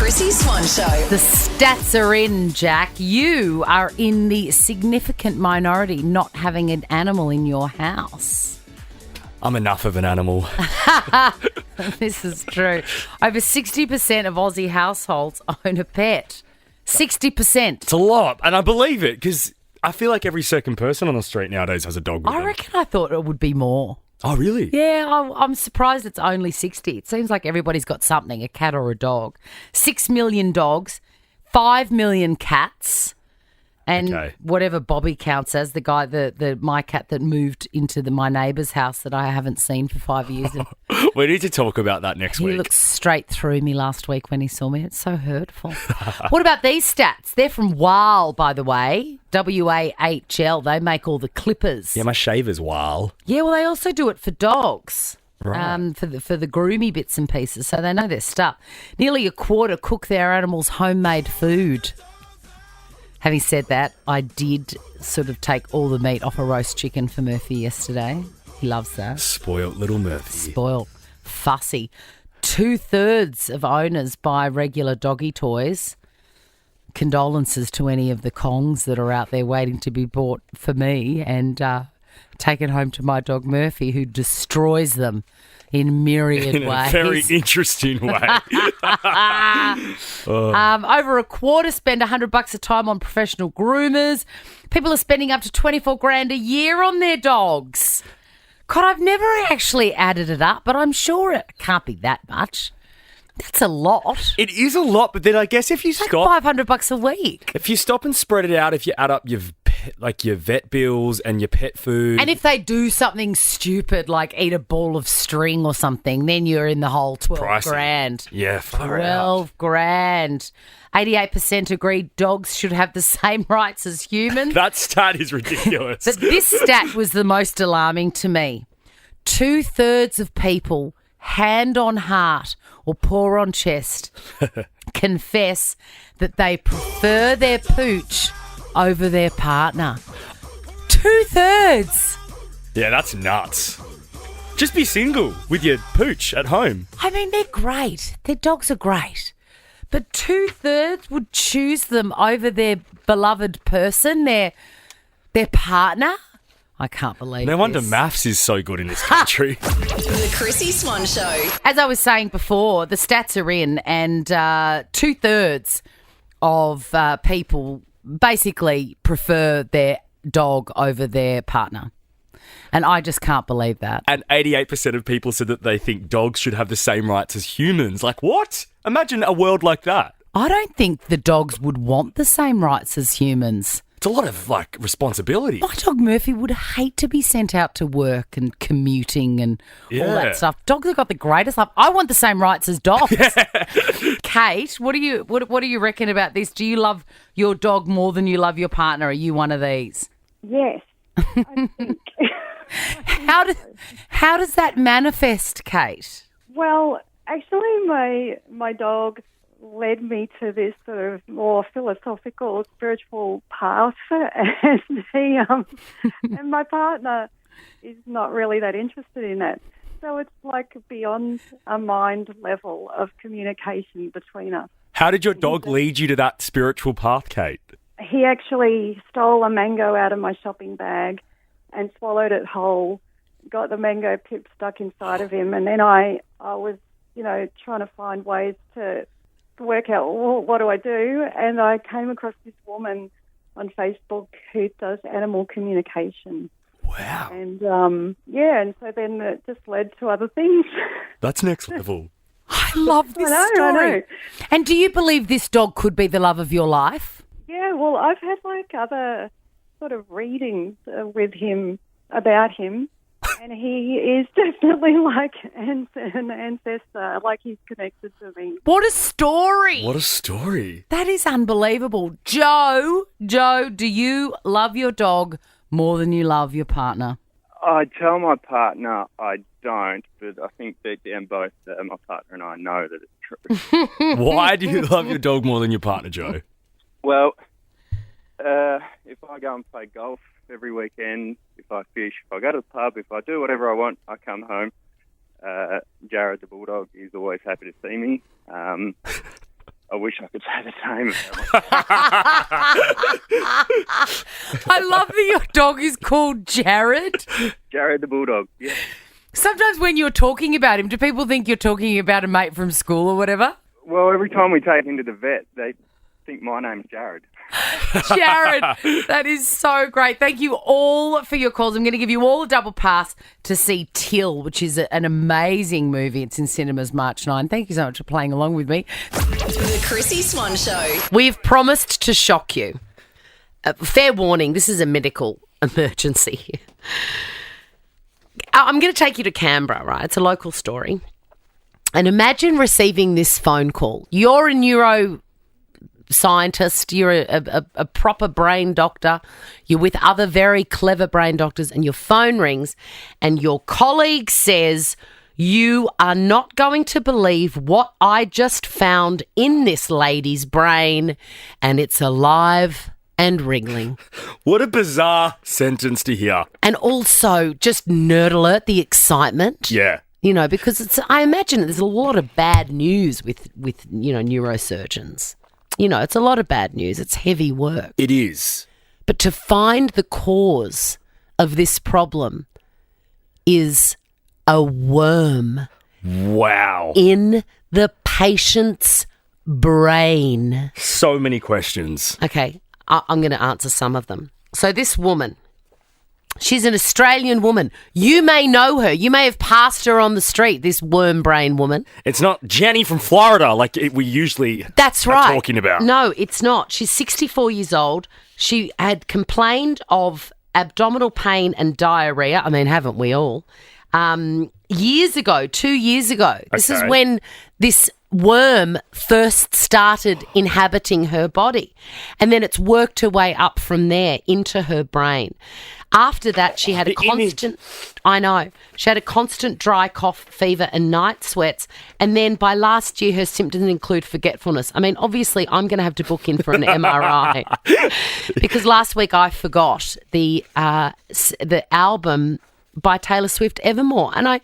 Chrissy Swan Show. The stats are in, Jack. You are in the significant minority not having an animal in your house. I'm enough of an animal. This is true. Over 60% of Aussie households own a pet. 60%. It's a lot, and I believe it because I feel like every second person on the street nowadays has a dog with I them. reckon I thought it would be more. Oh, really? Yeah, I'm surprised it's only 60. It seems like everybody's got something, a cat or a dog. 6 million dogs, 5 million cats, and Okay. whatever Bobby counts as, the guy, my cat that moved into my neighbour's house that I haven't seen for 5 years. And We need to talk about that next he week. looked straight through me last week when he saw me. It's so hurtful. What about these stats? They're from WAHL, by the way. WAHL. They make all the clippers. Yeah, my shaver's wild. Yeah, well, they also do it for dogs. Right. For the groomy bits and pieces, so they know their stuff. Nearly a quarter cook their animals homemade food. Having said that, I did sort of take all the meat off a roast chicken for Murphy yesterday. He loves that. Spoiled little Murphy. Spoiled. Fussy. 2/3 of owners buy regular doggy toys. Condolences to any of the Kongs that are out there waiting to be bought for me and taken home to my dog Murphy, who destroys them in myriad In ways. a very interesting way. Over a quarter spend $100 a time on professional groomers. People are spending up to $24,000 a year on their dogs. God, I've never actually added it up, but I'm sure it can't be that much. That's a lot. It is a lot, but then I guess if you Like stop, $500 a week. if you stop and spread it out, if you add up your your vet bills and your pet food, And if they do something stupid like eat a ball of string or something, then you're in the whole Pricey. $12,000. yeah, far out. $12,000. 88% agree dogs should have the same rights as humans. That stat is ridiculous. But this stat was the most alarming to me. 2/3 of people, hand on heart or paw on chest, confess that they prefer their pooch over their partner. 2/3. Yeah, that's nuts. Just be single with your pooch at home. I mean, they're great. Their dogs are great. But 2/3 would choose them over their beloved person, their partner. I can't believe No wonder this. maths is so good in this country. The Chrissy Swan Show. As I was saying before, the stats are in, and 2/3 of people basically prefer their dog over their partner. And I just can't believe that. And 88% of people said that they think dogs should have the same rights as humans. Like, what? Imagine a world like that. I don't think the dogs would want the same rights as humans. It's a lot of, responsibility. My dog Murphy would hate to be sent out to work and commuting and all Yeah. that stuff. Dogs have got the greatest life. I want the same rights as dogs. Kate, what do you reckon about this? Do you love your dog more than you love your partner? Are you one of these? Yes, I think. How does that manifest, Kate? Well, actually, my dog led me to this sort of more philosophical, spiritual path, and and my partner is not really that interested in that. So it's like beyond a mind level of communication between us. How did your dog lead you to that spiritual path, Kate? He actually stole a mango out of my shopping bag and swallowed it whole, got the mango pip stuck inside of him, and then I was, trying to find ways to work out, well, what do I do? And I came across this woman on Facebook who does animal communication. Wow. And, and so then it just led to other things. That's next level. I love this I story. know. And do you believe this dog could be the love of your life? Yeah, well, I've had other sort of readings with him about him, and he is definitely like an ancestor, like he's connected to me. What a story. What a story. That is unbelievable. Joe, do you love your dog more than you love your partner? I tell my partner I don't, but I think deep down both my partner and I know that it's true. Why do you love your dog more than your partner, Joe? Well, if I go and play golf every weekend, if I fish, if I go to the pub, if I do whatever I want, I come home. Jared the Bulldog is always happy to see me. I wish I could say the same. I love that your dog is called Jared. Jared the Bulldog. Yeah. Sometimes when you're talking about him, do people think you're talking about a mate from school or whatever? Well, every time we take him to the vet, they think my name's Jared. Jared, that is so great. Thank you all for your calls. I'm going to give you all a double pass to see Till, which is an amazing movie. It's in cinemas March 9. Thank you so much for playing along with me. The Chrissy Swan Show. We've promised to shock you. Fair warning, this is a medical emergency. I'm going to take you to Canberra, right? It's a local story. And imagine receiving this phone call. You're a neuroscientist, you're a proper brain doctor, you're with other very clever brain doctors, and your phone rings and your colleague says, you are not going to believe what I just found in this lady's brain, and it's alive and wriggling. What a bizarre sentence to hear. And also, just nerd alert, the excitement. Yeah. You know, because I imagine there's a lot of bad news with neurosurgeons. You know, it's a lot of bad news. It's heavy work. It is. But to find the cause of this problem is a worm Wow. in the patient's brain. So many questions. Okay, I'm going to answer some of them. So this woman, she's an Australian woman. You may know her. You may have passed her on the street, this worm brain woman. It's not Jenny from Florida like we usually That's are right. talking about. No, it's not. She's 64 years old. She had complained of abdominal pain and diarrhea. I mean, haven't we all? 2 years ago. This is Okay. when this worm first started inhabiting her body. And then it's worked her way up from there into her brain. After that, she had a The image. constant... I know. She had a constant dry cough, fever and night sweats. And then by last year, her symptoms include forgetfulness. I mean, obviously, I'm going to have to book in for an MRI because last week I forgot the album by Taylor Swift, Evermore. And I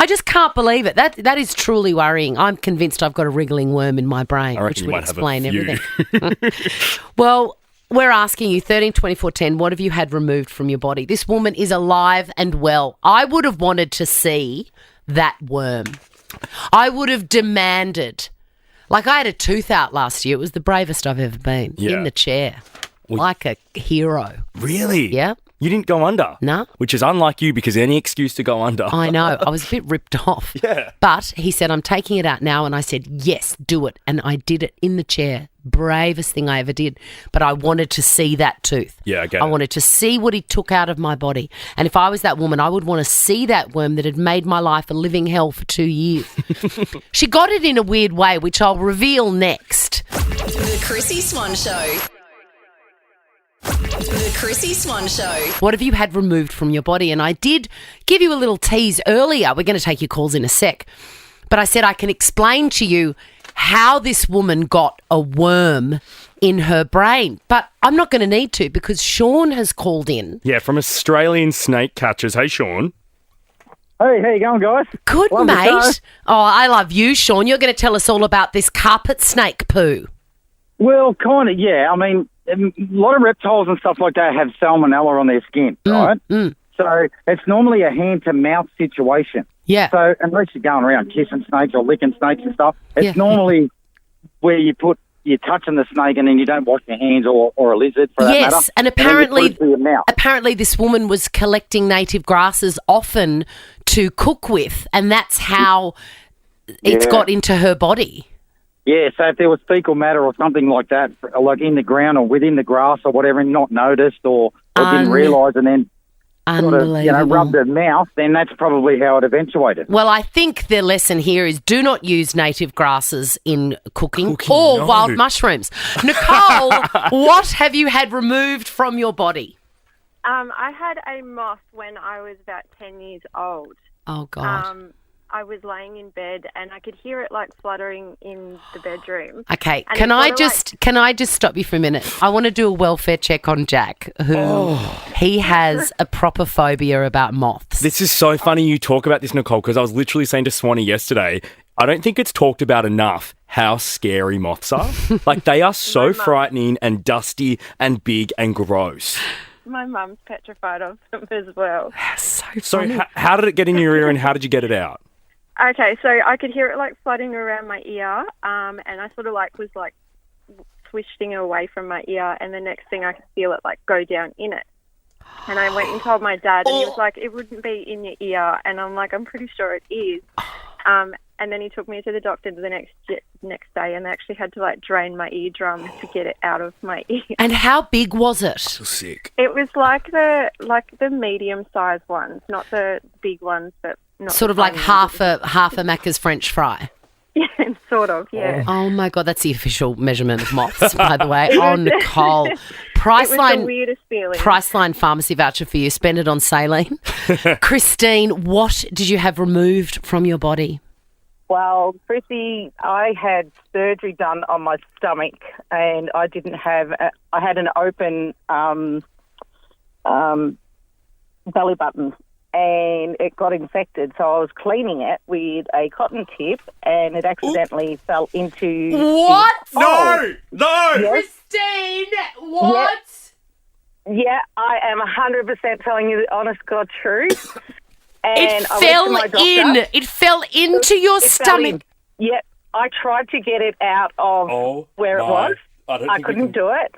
just can't believe it. That is truly worrying. I'm convinced I've got a wriggling worm in my brain, I which reckon you would might have a explain few. everything. Well, we're asking you, 13 24 10, what have you had removed from your body? This woman is alive and well. I would have wanted to see that worm. I would have demanded. Like, I had a tooth out last year. It was the bravest I've ever been. Yeah. In the chair. Like a hero. Really? Yeah. You didn't go under? No. Which is unlike you because any excuse to go under. I know. I was a bit ripped off. Yeah. But he said, I'm taking it out now. And I said, yes, do it. And I did it in the chair. Bravest thing I ever did. But I wanted to see that tooth. Yeah, I get I it. wanted to see what he took out of my body. And if I was that woman, I would want to see that worm that had made my life a living hell for 2 years. She got it in a weird way, which I'll reveal next. The Chrissy Swan Show. The Chrissy Swan Show. What have you had removed from your body? And I did give you a little tease earlier. We're going to take your calls in a sec. But I said I can explain to you how this woman got a worm in her brain. But I'm not going to need to because Sean has called in. Yeah, from Australian Snake Catchers. Hey, Sean. Hey, how you going, guys? Good, Love the show. mate. Oh, I love you, Sean. You're going to tell us all about this carpet snake poo. Well, kind of, yeah. I mean, a lot of reptiles and stuff like that have salmonella on their skin, right? So it's normally a hand-to-mouth situation. Yeah. So unless you're going around kissing snakes or licking snakes and stuff, it's Yeah. normally where you're touching the snake and then you don't wash your hands or a lizard for that matter. Yes, and then you apparently, put it to your mouth. apparently this woman was collecting native grasses often to cook with, and that's how it's Yeah. got into her body. Yeah, so if there was fecal matter or something like that, like in the ground or within the grass or whatever, and not noticed or didn't realise and then sort of, Unbelievable. rubbed her mouth, then that's probably how it eventuated. Well, I think the lesson here is do not use native grasses in cooking or no. wild mushrooms. Nicole, what have you had removed from your body? I had a moth when I was about 10 years old. Oh, God. I was laying in bed and I could hear it like fluttering in the bedroom. Okay, And can it I sorta just stop you for a minute? I want to do a welfare check on Jack, who he has a proper phobia about moths. This is so funny you talk about this, Nicole, because I was literally saying to Swanee yesterday, I don't think it's talked about enough how scary moths are? Like, they are so frightening and dusty and big and gross. My mum's petrified of them as well. So how did it get in your ear and how did you get it out? Okay, so I could hear it like flooding around my ear, and I sort of was swishing it away from my ear, and the next thing I could feel it like go down in it. And I went and told my dad, and he was like, "It wouldn't be in your ear," and I'm like, "I'm pretty sure it is." And then he took me to the doctor the next day, and they actually had to like drain my eardrum to get it out of my ear. And how big was it? Sick. It was like the medium-sized ones, not the big ones, but not Sort of like half a Macca's French fry. Yeah, sort of. Yeah. Oh my God, that's the official measurement of moths, by the way. Oh, Nicole. It was the weirdest feeling. Priceline pharmacy voucher for you. Spend it on saline. Christine, what did you have removed from your body? Well, Chrissy, I had surgery done on my stomach, and I had an open belly button, and it got infected. So I was cleaning it with a cotton tip, and it accidentally fell into What? No! Christine, what? Yeah, I am 100% telling you the honest God truth. And It I went to fell my doctor. in. It fell into your It fell in. stomach. Yep. I tried to get it out of where it was. I couldn't do it.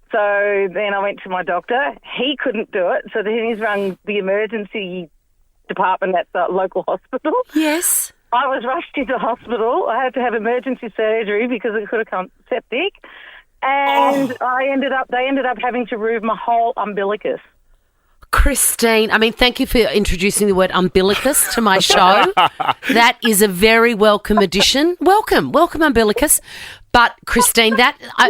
So then I went to my doctor. He couldn't do it. So then he's rung the emergency department at the local hospital. Yes. I was rushed into hospital. I had to have emergency surgery because it could have come septic. And they ended up having to remove my whole umbilicus. Christine, I mean, thank you for introducing the word umbilicus to my show. That is a very welcome addition. Welcome, umbilicus. But Christine,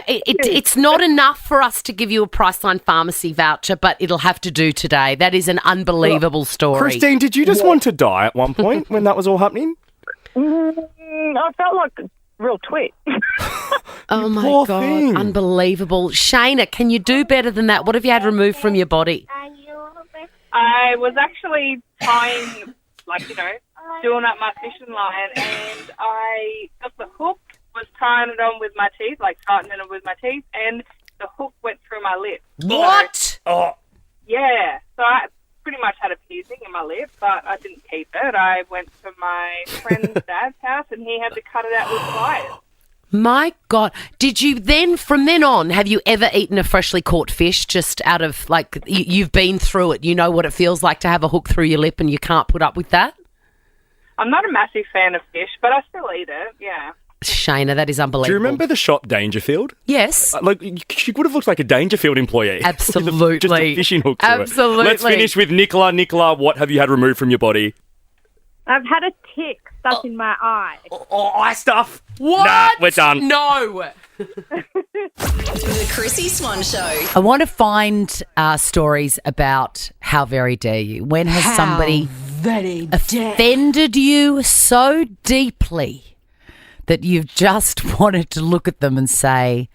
it's not enough for us to give you a Priceline pharmacy voucher, but it'll have to do today. That is an unbelievable story. Christine, did you just want to die at one point when that was all happening? I felt like a real twit. Oh my poor God, thing. unbelievable. Shayna, can you do better than that? What have you had removed from your body? I was actually tying, doing up my fishing line, and I got the hook, was tying it on with my teeth, tightening it with my teeth, and the hook went through my lip. What? Yeah, so I pretty much had a piercing in my lip, but I didn't keep it. I went to my friend's dad's house, and he had to cut it out with pliers. My God. Did you then, from then on, have you ever eaten a freshly caught fish just out of, you've been through it, you know what it feels like to have a hook through your lip and you can't put up with that? I'm not a massive fan of fish, but I still eat it, yeah. Shayna, that is unbelievable. Do you remember the shop Dangerfield? Yes. She would have looked like a Dangerfield employee. Absolutely. Just a fishing hook through Absolutely. it. Let's finish with Nicola. Nicola, what have you had removed from your body? I've had a tick stuck in my eye. Eye stuff. What? Nah, we're done. No. The Chrissy Swan Show. I want to find stories about how very dare you. When has somebody offended you so deeply that you've just wanted to look at them and say,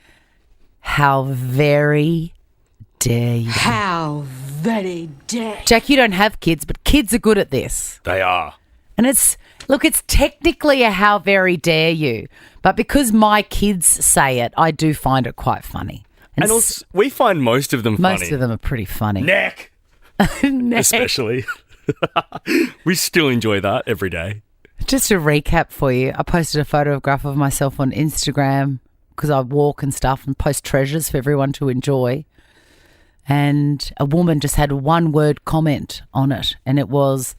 how very dare you? How very dare. Jack, you don't have kids, but kids are good at this. They are. And it's technically a how very dare you. But because my kids say it, I do find it quite funny. And also, we find most of them funny. Most of them are pretty funny. Neck. Especially. We still enjoy that every day. Just a recap for you. I posted a photograph of myself on Instagram because I walk and stuff and post treasures for everyone to enjoy. And a woman just had one word comment on it, and it was,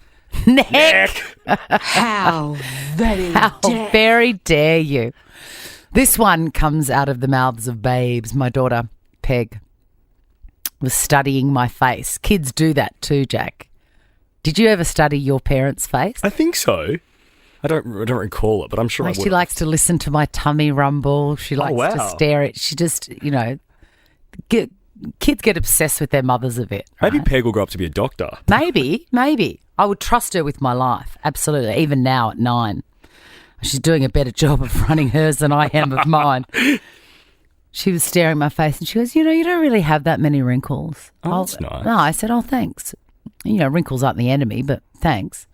neck. How very How dare. very dare you. This one comes out of the mouths of babes. My daughter, Peg, was studying my face. Kids do that too, Jack. Did you ever study your parents' face? I think so. I don't recall it, but I'm sure I would. She likes to listen to my tummy rumble. She likes to stare at. She just, kids get obsessed with their mothers a bit. Right? Maybe Peg will grow up to be a doctor. Maybe. I would trust her with my life. Absolutely. Even now at 9. She's doing a better job of running hers than I am of mine. She was staring at my face and she goes, you don't really have that many wrinkles. Oh, that's nice. No, I said, oh, thanks. Wrinkles aren't the enemy, but thanks.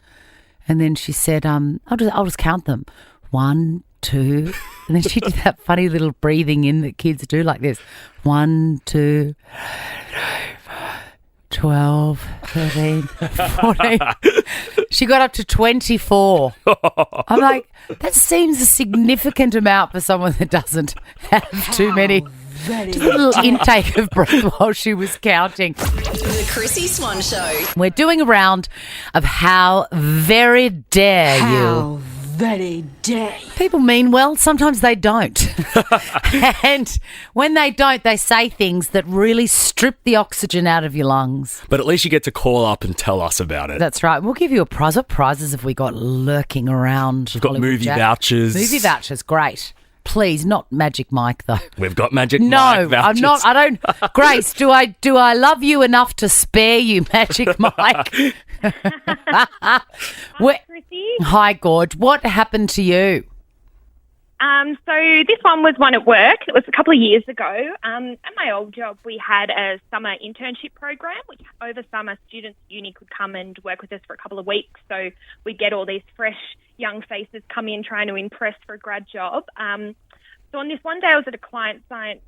And then she said, I'll just count them. 1, 2, And then she did that funny little breathing in that kids do like this. 1, 2, 12, 13, 14. She got up to 24. I'm like, that seems a significant amount for someone that doesn't have too many. Just a little intake of breath while she was counting. The Chrissy Swan Show. We're doing a round of how very dare you. How very dare you. People mean well, sometimes they don't. And when they don't, they say things that really strip the oxygen out of your lungs. But at least you get to call up and tell us about it. That's right. We'll give you a prize. What prizes have we got lurking around? We've got Hollywood movie Jack? vouchers. Movie vouchers, great. Please, not Magic Mike though. We've got Magic No, Mike vouchers. I'm not. I don't. Grace, do I love you enough to spare you, Magic Mike? Chrissy. Hi, Gorge. What happened to you? So this one was one at work. It was a couple of years ago. At my old job, we had a summer internship program, which over summer students at uni could come and work with us for a couple of weeks. So we'd get all these fresh young faces come in trying to impress for a grad job. So on this one day, I was at a client site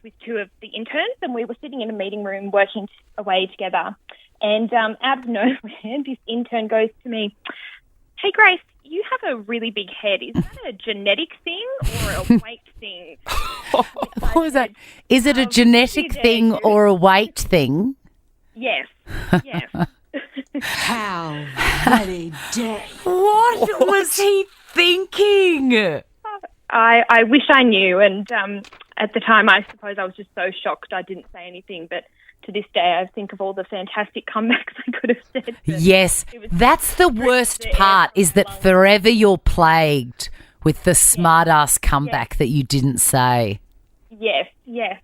with two of the interns, and we were sitting in a meeting room working away together. And out of nowhere, this intern goes to me, "Hey, Grace, you have a really big head. Is that a genetic thing or a weight thing?" What was that? Is it a genetic thing or a weight thing? Yes. Yes. How very dare you. What was he thinking? I wish I knew. And at the time, I suppose I was just so shocked I didn't say anything. But to this day, I think of all the fantastic comebacks I could have said. Yes, that's the worst part, is that forever you're plagued with the smart-ass comeback that you didn't say. Yes, yes.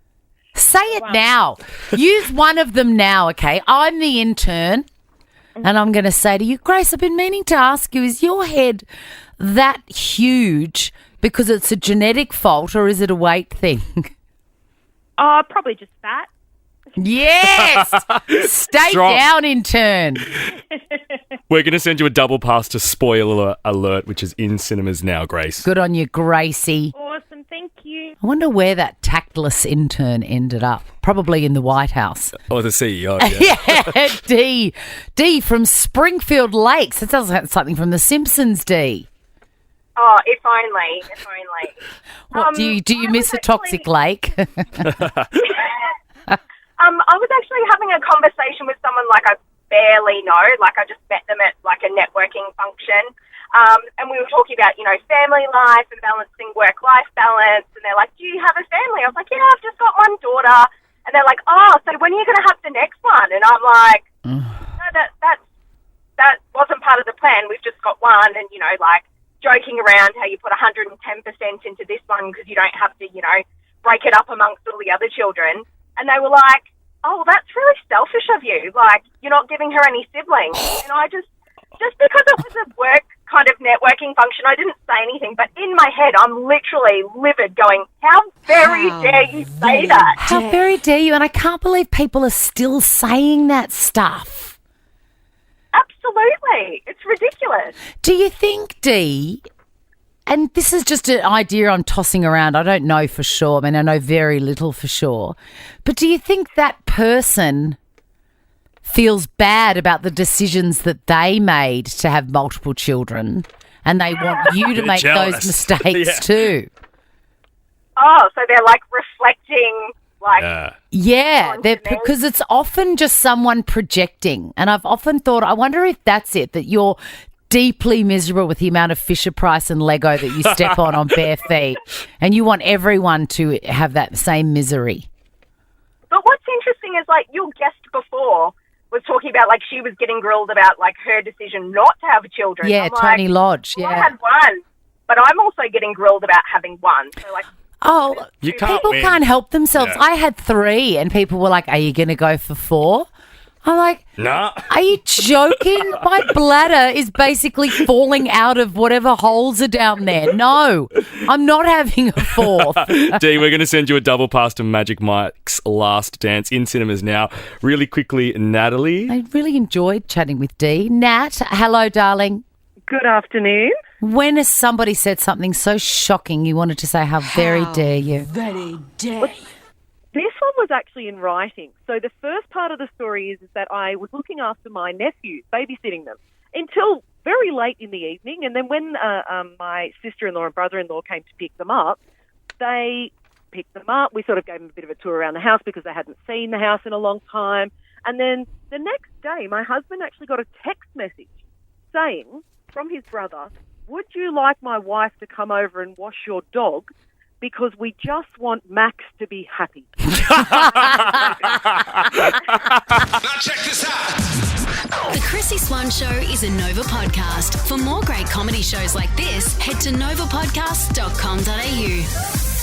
Say it now. Use one of them now, okay? I'm the intern, and I'm going to say to you, Grace, I've been meaning to ask you, is your head that huge because it's a genetic fault, or is it a weight thing? Oh, probably just fat. Yes! Stay down, intern. We're going to send you a double pass to Spoiler Alert, which is in cinemas now, Grace. Good on you, Gracie. Awesome, thank you. I wonder where that tactless intern ended up. Probably in the White House. Oh, the CEO, yeah. Yeah, D from Springfield Lakes. That sounds like something from The Simpsons, D. Oh, if only. What, do you miss a toxic lake? I was actually having a conversation with someone like I barely know, like I just met them at like a networking function, and we were talking about, family life and balancing work-life balance, and they're like, "Do you have a family?" I was like, "Yeah, I've just got one daughter," and they're like, "Oh, so when are you going to have the next one?" And I'm like, "No, that wasn't part of the plan. We've just got one," and like joking around how you put 110% into this one because you don't have to, break it up amongst all the other children. And they were like, "Oh, well, that's really selfish of you. Like, you're not giving her any siblings." And I just because it was a work kind of networking function, I didn't say anything. But in my head, I'm literally livid going, how very dare you say that? How very dare you? And I can't believe people are still saying that stuff. Absolutely. It's ridiculous. Do you think, Dee, and this is just an idea I'm tossing around, I don't know for sure, I mean, I know very little for sure, but do you think that person feels bad about the decisions that they made to have multiple children and they want you to make those mistakes too? Oh, so they're like reflecting, like... Yeah, because it's often just someone projecting. And I've often thought, I wonder if that's it, that you're deeply miserable with the amount of Fisher-Price and Lego that you step on bare feet, and you want everyone to have that same misery. But what's interesting is, like, your guest before was talking about, like, she was getting grilled about, like, her decision not to have children. Yeah, Tony Lodge, well, I had one, but I'm also getting grilled about having one. So, like... Oh, people can't help themselves. Yeah. I had 3 and people were like, "Are you going to go for 4?" I'm like, nah. Are you joking? My bladder is basically falling out of whatever holes are down there. No, I'm not having a 4th. Dee, we're going to send you a double pass to Magic Mike's Last Dance in cinemas now. Really quickly, Natalie. I really enjoyed chatting with Dee. Nat, hello, darling. Good afternoon. When has somebody said something so shocking you wanted to say, how very dare you? Very dare. This one was actually in writing. So the first part of the story is that I was looking after my nephews, babysitting them, until very late in the evening. And then when my sister-in-law and brother-in-law came to pick them up, they picked them up. We sort of gave them a bit of a tour around the house because they hadn't seen the house in a long time. And then the next day, my husband actually got a text message saying from his brother, "Would you like my wife to come over and wash your dog? Because we just want Max to be happy." Now check this out. The Chrissy Swan Show is a Nova podcast. For more great comedy shows like this, head to novapodcast.com.au.